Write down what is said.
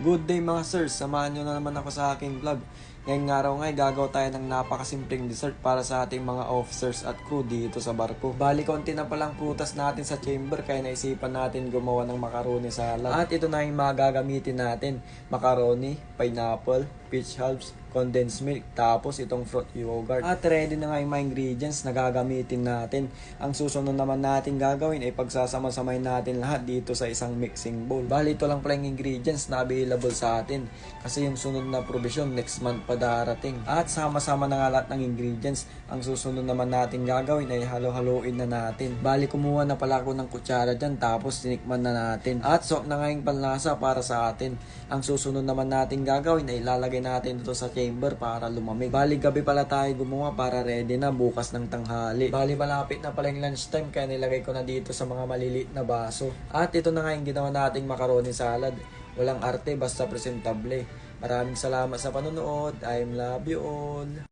Good day mga sirs, samahan nyo na naman ako sa aking vlog. Ngayong araw nga gagawa tayo ng napakasimpleng dessert para sa ating mga officers at crew dito sa barko. Bali konti na palang prutas natin sa chamber kaya naisipan natin gumawa ng macaroni salad. At ito na yung mga gagamitin natin: macaroni, pineapple, peach halves, condensed milk, tapos itong fruit yogurt. At ready na nga yung mga ingredients na gagamitin natin. Ang susunod naman natin gagawin ay pagsasama-samay natin lahat dito sa isang mixing bowl. Bali ito lang pala yung ingredients na available sa atin kasi yung sunod na provision next month pa darating. At sama-sama na nga lahat ng ingredients. Ang susunod naman natin gagawin ay halo-haloin na natin. Bali kumuha na pala ako ng kutsara dyan tapos tinikman na natin. At sok na nga yung panlasa para sa atin. Ang susunod naman natin gagawin ay ilalagay natin ito sa chamber para lumamig. Bali gabi pala tayo gumawa para ready na bukas ng tanghali. Bali malapit na pala yung lunchtime kaya nilagay ko na dito sa mga maliliit na baso. At ito na nga yung ginawa nating macaroni salad. Walang arte basta presentable. Maraming salamat sa panonood. I love you all.